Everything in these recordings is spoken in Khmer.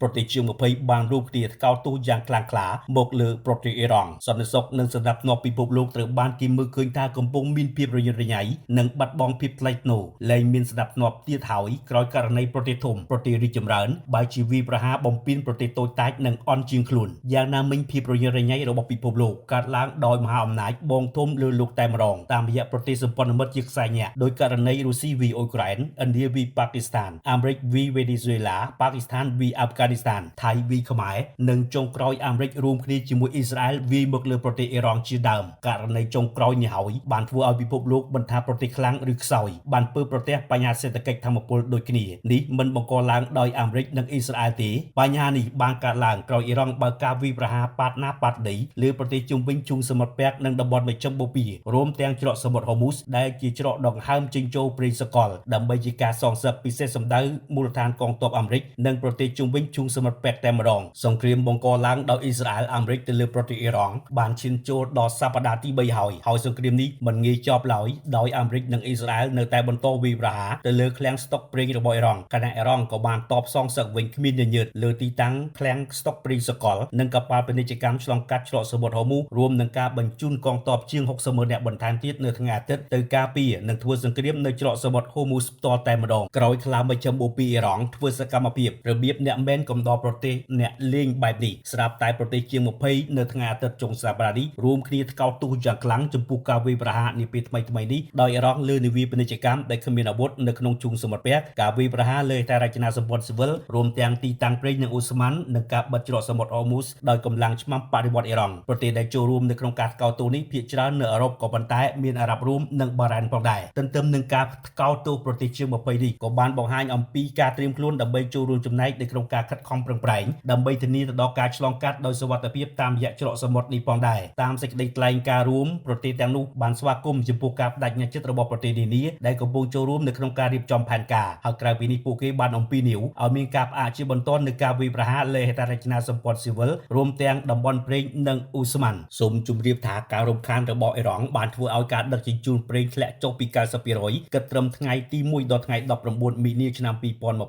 ប្រទេសជាង20បានរួមគ្នាថ្កោលទោសយ៉ាងខ្លាំងក្លាមកលើប្រទេសអ៊ីរ៉ង់សន្តិសុខនិងសណ្ដាប់ធ្នាប់ពិភពលោកត្រូវបានគេមើលឃើញថាកំពុងមានភាពរញ៉េរញ៉ៃនិងបាត់បង់ភាពថ្លៃថ្នូរលែងមានសណ្ដាប់ធ្នាប់ទៀតហើយក្រោយករណីប្រទេសធំប្រទេសរីកចម្រើនបែរជាវាយប្រហារបំពេញប្រទេសតូចតាចនិងអន់ជាងខ្លួនយ៉ាងណាមិញភាពរញ៉េរញ៉ៃរបស់ពិភពលោកកើតឡើងដោយមហាអំណាចបងធំលើលោកតែម្ដងតាមរយៈប្រទេសសម្ព័ន្ធមិត្តជាខ្សែញាក់ដោយករណីរុស្ស៊ីវីអ៊ុយក្រែនឥណ្ឌាវីប៉ាគីស្ថានអាមេរិកវីវេណេស៊ុយឡាប៉ាគីស្ថានវីអាហ្វហ្គានីស្ថានថៃវីខ្មែរនិងចុងក្រោយអាមេរិករួមគ្នាជាមួយអ៊ីស្រាអែលវាយមកលើប្រទេសអ៊ីរ៉ង់ជាដើមករណីចុងក្រោយនេះហើយបានធ្វើឲ្យពិភពលោកមិនថាប្រទេសខ្លាំងឬខ្សោយបានពើប្រទះបញ្ហាសេដ្ឋកិច្ចធម្មពលដូចគ្នានេះមិនបង្កឡើងដោយអាមេរិកនិងអ៊ីស្រាអែលទេបញ្ហានេះបានកើតឡើងក្រោយអ៊ីរ៉ង់បើកការវាយប្រហារប៉ាតណាប៉ាតដីលើប្រទេសជុំវិញឈូងសមុទ្រពាក់និងតំបន់មជ្ឈិមបូព៌ារួមទាំងច្រកសមុទ្រហូមូសដែលជាច្រកដង្ហើមចេញចូលព្រៃសកលដើម្បីជាការសងសឹកពិសេសសម្ដៅមូលដ្ឋានកងទ័ពអាមេរិកនិងប្រទេសជុំវិញឈូងសមុទ្រពាក់តែម្ដងសង្គ្រាមបង្កឡើងដោយអ៊ីស្រាអែលអាមេរិកទៅលើប្រទេសអ៊ីរ៉ង់បានឈានចូលដល់សប្តាហ៍ទី3ហើយសង្គ្រាមនេះមិនងាយចប់ឡើយដោយអាមេរិកនិងអ៊ីស្រាអែលនៅតែបន្តវាយប្រហារទៅលើឃ្លាំងស្តុកប្រេងរបស់អ៊ីរ៉ង់ខណៈអ៊ីរ៉ង់ក៏បានតបសងសឹកវិញគ្មានញញើតលើទីតាំងឃ្លាំងស្តុកប្រេងសកលនិងកប៉ាល់ពាណិជ្ជកម្មឆ្លងកាត់ច្រកសមុទ្រហូមូសរួមនឹងការបញ្ជូនកងទ័ពជាង60,000នាក់បន្ថែមទៀតនៅថ្ងៃអាទិត្យទៅការពារនិងធ្វើសង្គ្រាមនៅច្រកសមុទ្រហូមូសផ្ទាល់តែម្ដងក្រោយខ្លាមជ្ឈិមបូព៌ាអ៊ីរ៉ង់ធ្វើសកម្មភាពរបៀបអ្នកមែនកំដរប្រទេសអ្នកលេងបែបនេះស្រាប់តែប្រទេសជាង20នៅថ្ងៃអាទិត្យចុងសប្តាហ៍នេះរួមគ្នាថ្កោលទោសយ៉ាងខ្លាំងចំពោះការវាយប្រហារនាពេលថ្មីនេះដោយអ៊ីរ៉ង់លើនាវាពាណិជ្ជកម្មដែលគ្មានអាវុធនៅក្នុងឈូងសមុទ្រពាក់ការវាយប្រហារលើហេដ្ឋារចនាសម្ព័ន្ធស៊ីវិលរួមទាំងទីតាំងប្រេងនិងអូស្មန်និងការបិទច្រកសមុទ្រហូមូសដោយកម្លាំងឆ្មាំបដិវត្តអ៊ីរ៉ង់ប្រទេសដែលចូលរួមនៅក្នុងការថ្កោលទោសនេះភាគច្រើននៅអឺរ៉ុបក៏ប៉ុន្តែមានអារ៉ាប់រួមនិងបារ៉ែនផងដែរទន្ទឹមនឹងការថ្កោលទោសប្រទេសជាង20នេះក៏បានបង្ហាញអំពីការត្រៀមខ្លួនដើម្បីចូលរួមចំណែកនៅក្នុងការខិតខំប្រឹងប្រែងដើម្បីធានាទៅដល់ការឆ្លងកាត់ដោយសុវត្ថិភាពតាមរយៈច្រកសមុទ្រនេះផងដែរតាមសេចក្តីថ្លែងការណ៍រួមប្រទេសទាំងនោះបានស្វាគមន៍ចំពោះការបដិញ្ញាចិត្តរបស់ប្រទេសនានាដែលកំពុងចូលរួមនៅក្នុងការរៀបចំផែនការហើយក្រៅពីនេះពួកគេបានអំពាវនាវឲ្យមានការផ្អាកជាបន្ទាន់នៅការវាយប្រហារលើហេដ្ឋារចនាសម្ព័ន្ធស៊ីវិលរួមទាំងតំបន់ប្រេងនិងអូស្មန်សូមជម្រាបថាការរំខានរបស់អ៊ីរ៉ង់បានធ្វើឲ្យការដឹកជញ្ជូនប្រេងធ្លាក់ចុះពី 90% គិតត្រឹមថ្ងៃទី1ដល់ថ្ងៃ19មីនាឆ្នាំ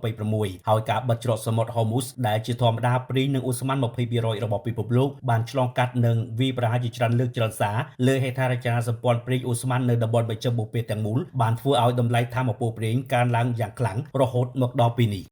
2026ហើយការបិទច្រកសមុទ្រហូមូសដែលជាធម្មតាប្រេងនិងអូស្មန် 20% របស់ពិភពលោកបានឆ្លងកាត់និងវាយប្រហារជាច្រើនលើកច្រើនសារលើហេដ្ឋារចនាសម្ព័ន្ធប្រេងអូស្មန်នៅតំបន់មជ្ឈិមបូព៌ាទាំងមូលបានធ្វើឲ្យតម្លៃថាមពលប្រេងកើនឡើងយ៉ាងខ្លាំងរហូតមកដល់ពេលនេះ